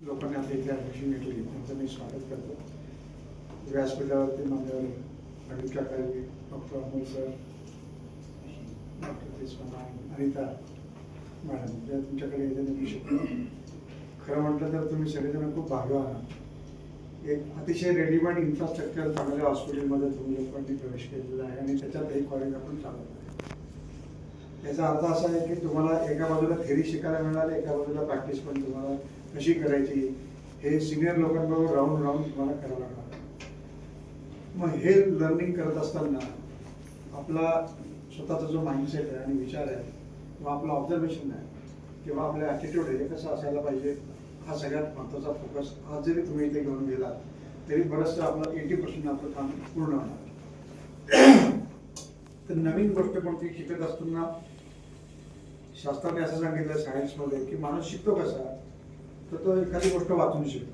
लोकांनी आता इथे ॲडमिशन घेतली त्यांचं मी स्वागत करतो. व्यासपीठावरती माझ्यावर अमित काकाजी, doctor Amol sir, doctor Tejaswami, Anita madam, ज्या तुमच्याकडे येते मी शिकलो. खरं म्हटलं तर तुम्ही सगळेजण खूप भाग्यवान आहात. एक अतिशय रेडीमेड इन्फ्रास्ट्रक्चर चांगल्या हॉस्पिटलमध्ये तुम्ही लोकांनी प्रवेश केलेला आहे आणि त्याच्यात एक कॉलेज आपण चालवत आहे. याचा अर्थ असा आहे की तुम्हाला एका बाजूला थेरी शिकायला मिळाली, एका बाजूला प्रॅक्टिस पण तुम्हाला कशी करायची हे सिनियर लोकांबरोबर राहून राहून तुम्हाला करावं लागणार. मग हे लर्निंग करत असताना आपला स्वतःचा जो माइंडसेट आहे आणि विचार आहे किंवा आपलं ऑब्झर्वेशन आहे किंवा आपलं ॲटिट्यूड आहे हे कसं असायला पाहिजे हा सगळ्यात महत्त्वाचा फोकस आज जरी तुम्ही इथे घेऊन गेलात तरी बरंचसं आपलं 80% आपलं काम पूर्ण होणार. तर नवीन गोष्ट कोणती शिकत असताना शास्त्राने असं सांगितलं सायन्समध्ये की माणूस शिकतो कसा, तर तो एखादी गोष्ट वाचून शिकतो.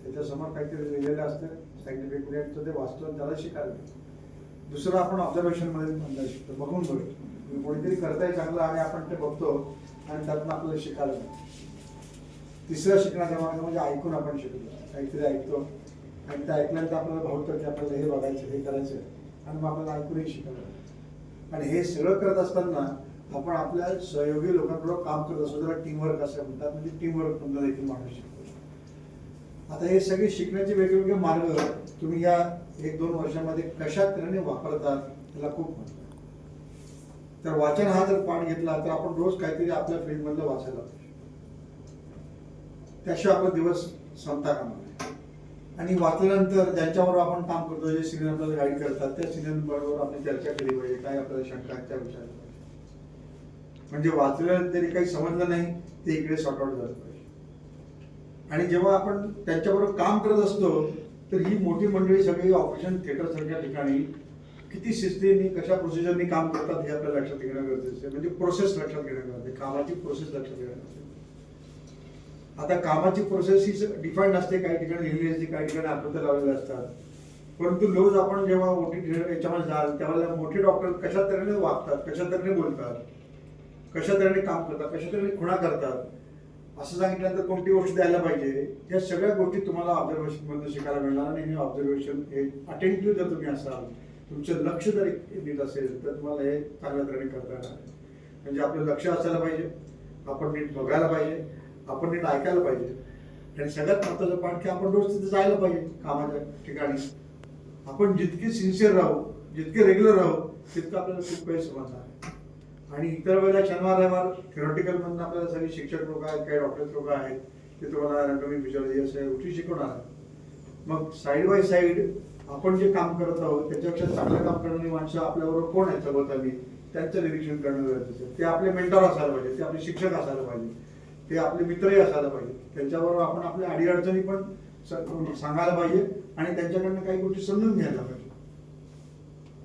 त्याच्यासमोर काहीतरी लिहिलेलं असतं सायंटिफिक वे, तर ते वाचतो त्याला शिकायला. दुसरं आपण ऑब्झर्वेशनमध्ये शिकतो, बघून बघतो. कोणीतरी करताय चांगलं आणि आपण ते बघतो आणि त्यातून आपल्याला शिकायला मिळतं. तिसरं शिकण्याचा मार्ग म्हणजे ऐकून आपण शिकतो. काहीतरी ऐकतो आणि ते ऐकल्यानंतर आपल्याला भावतं की आपल्याला हे बघायचं, हे करायचं आणि मग आपल्याला ऐकूनही शिकायला मिळतं. आणि हे सगळं करत असताना आपण आपल्या सहयोगी लोकांबरोबर काम करत असतो, त्याला टीमवर्क असं म्हणतात. म्हणजे टीमवर्क तुमचा देखील माणूस शिकतो. आता हे सगळे शिकण्याचे वेगवेगळे मार्ग तुम्ही या 1-2 वर्षामध्ये कशा तऱ्हेने वापरतात त्याला खूप महत्त्व आहे. तर वाचन हा जर पाठ घेतला तर आपण रोज काहीतरी आपल्या फील्डमधलं वाचायला पाहिजे. त्याशिवाय आपला दिवस संपता कामा नये. आणि वाचल्यानंतर ज्यांच्याबरोबर आपण काम करतो, जे सिनियर आपल्याला गाईड करतात, त्या सिनियर बरोबर आपण चर्चा केली पाहिजे. काय आपल्याला शंका त्या विचारल्या पाहिजे. म्हणजे वाचलं तरी काही समजलं नाही ते इकडे सॉर्ट आउट झालं पाहिजे. आणि जेव्हा आपण त्यांच्याबरोबर काम करत असतो तर ही मोठी मंडळी सगळी ऑपरेशन थिएटर सारख्या ठिकाणी किती शिस्तीने कशा प्रोसिजरनी काम करतात हे आपल्या लक्षात घेणं गरजेचं आहे. म्हणजे प्रोसेस लक्षात घेणं गरजेचं आहे, कामाची प्रोसेस लक्षात घेणं गरजेचं आहे. आता कामाची प्रोसेस ही डिफाईंड असते, काही ठिकाणी लिहिली असते, काही ठिकाणी आकृत्या लावलेल्या असतात. परंतु रोज आपण जेव्हा मोठी याच्यामध्ये जाल त्यावेळेला मोठे डॉक्टर कशा तऱ्हेने वागतात, कशा तऱ्हेने बोलतात, कशा तऱ्हेने काम करतात, कशा तऱ्हेने खुणा करतात, असं सांगितल्यानंतर कोणती गोष्ट द्यायला पाहिजे, या सगळ्या गोष्टी तुम्हाला ऑब्झर्वेशनमधून शिकायला मिळणार. आणि हे ऑब्झर्वेशन हे अटेंटिव्ह जर तुम्ही असाल, तुमचं लक्ष जर नीट असेल तर तुम्हाला हे चांगल्या तऱ्हेने करता येणार आहे. म्हणजे आपलं लक्ष असायला पाहिजे, आपण नीट बघायला पाहिजे, आपण नीट ऐकायला पाहिजे. आणि सगळ्यात महत्त्वाचं पाठ की आपण रोज तिथे जायला पाहिजे कामाच्या ठिकाणी. आपण जितके सिन्सिअर राहू, जितके रेग्युलर राहू, तितकं आपल्याला खूप काही समजणार आहे. आणि इतर वेळेला शनिवार रविवार थेरॉटिकल मधून आपल्याला सगळे शिक्षक लोक आहेत, काही डॉक्टर लोक आहेत, ते तुम्हाला अनाटॉमी, फिजिओलॉजी अशा गोष्टी शिकवणार आहेत. मग साईड बाय साईड आपण जे काम करत आहोत त्याच्यापेक्षा चांगलं काम करणारी माणसं आपल्याबरोबर कोण आहेत सभोवताली, त्यांचं निरीक्षण करणं गरजेचं आहे. ते आपले मेंटर असायला पाहिजे, ते आपले शिक्षक असायला पाहिजे, ते आपले मित्रही असायला पाहिजे. त्यांच्याबरोबर आपण आपल्या अडीअडचणी पण सांगायला पाहिजे आणि त्यांच्याकडनं काही गोष्टी समजून घ्यायला पाहिजे.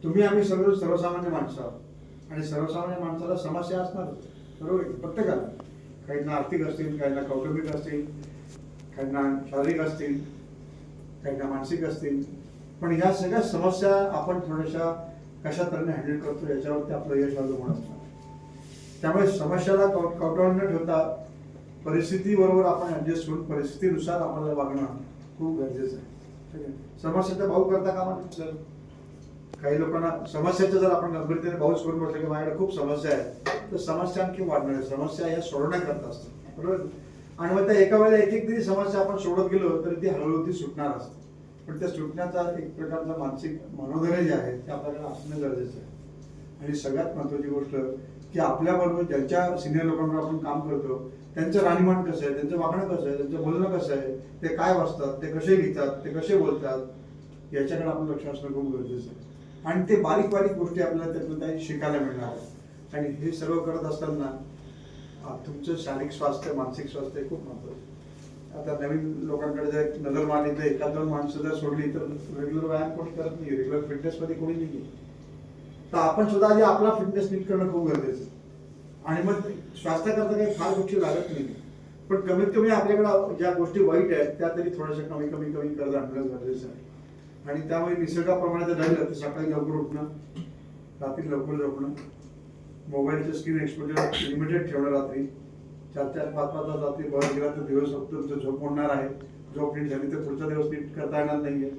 तुम्ही आम्ही सर्व सर्वसामान्य माणसं आहोत आणि सर्वसामान्य माणसाला समस्या असणारच, बरोबर. प्रत्येकाला काहींना आर्थिक असतील, काहींना कौटुंबिक असतील, काहींना शारीरिक असतील, काहींना मानसिक असतील. पण या सगळ्या समस्या आपण थोड्याशा कशा तऱ्हेने हँडल करतो याच्यावरती आपलं यश अवलंबून असणार. त्यामुळे समस्याला कौटुंब न ठेवता परिस्थितीबरोबर आपण ऍडजस्ट होऊन परिस्थितीनुसार आपल्याला वागणं खूप गरजेचं आहे. ठीक आहे. समस्याचा भाऊ करता कामा नये. काही लोकांना समस्याचं जर आपण गंभीरतेने भाऊच करून बसलं की माझ्याकडे खूप समस्या आहेत, तर समस्या आणखी वाढणार आहे. समस्या या सोडवण्याकरता असतात, बरोबर. आणि मग त्या एका वेळेला एक तरी समस्या आपण सोडत गेलो तर ती हळूहळू ती सुटणार असते. पण त्या सुटण्याचा एक प्रकारचा मानसिक मनोधैर्य जे आहे ते आपल्याला असणं गरजेचं आहे. आणि सगळ्यात महत्त्वाची गोष्ट की आपल्याबरोबर ज्यांच्या सिनियर लोकांबरोबर आपण काम करतो त्यांचं राहणीमान कसं आहे, त्यांचं वागणं कसं आहे, त्यांचं बोलणं कसं आहे, ते काय वाचतात, ते कसे लिहितात, ते कसे बोलतात, याच्याकडे आपलं लक्ष असणं खूप गरजेचं आहे. आणि ते बारीक बारीक गोष्टी आपल्याला त्यातून काही शिकायला मिळणार आहे. आणि हे सर्व करत असताना तुमचं शारीरिक स्वास्थ्य, मानसिक स्वास्थ्य खूप महत्त्वाचं आहे. आता नवीन लोकांकडे जर नजर मारली तर 1-2 माणसं जर सोडली तर रेग्युलर व्यायाम कोणी करत नाही, रेग्युलर फिटनेसमध्ये कोणी नाही. तर आपण सुद्धा आधी आपला फिटनेस नीट करणं खूप गरजेचं आहे. आणि मग स्वास्थ्याकरता काही फार गोष्टी लागत नाही, पण कमीत कमी आपल्याकडे ज्या गोष्टी वाईट आहेत त्या तरी थोड्याशा कमी करत आणणं गरजेचं आहे. आणि त्यामुळे निसर्गाप्रमाणे जर राहिलं तर सकाळी लवकर उठणं, रात्री लवकर झोपणं, मोबाईलचं स्क्रीन एक्सपोजर लिमिटेड ठेवणं रात्री, 4-4, 5-5 रात्री बघत गेला तर दिवस तुमचं झोप होणार आहे. झोप नीट झाली तर पुढचा दिवस नीट करता येणार नाहीये.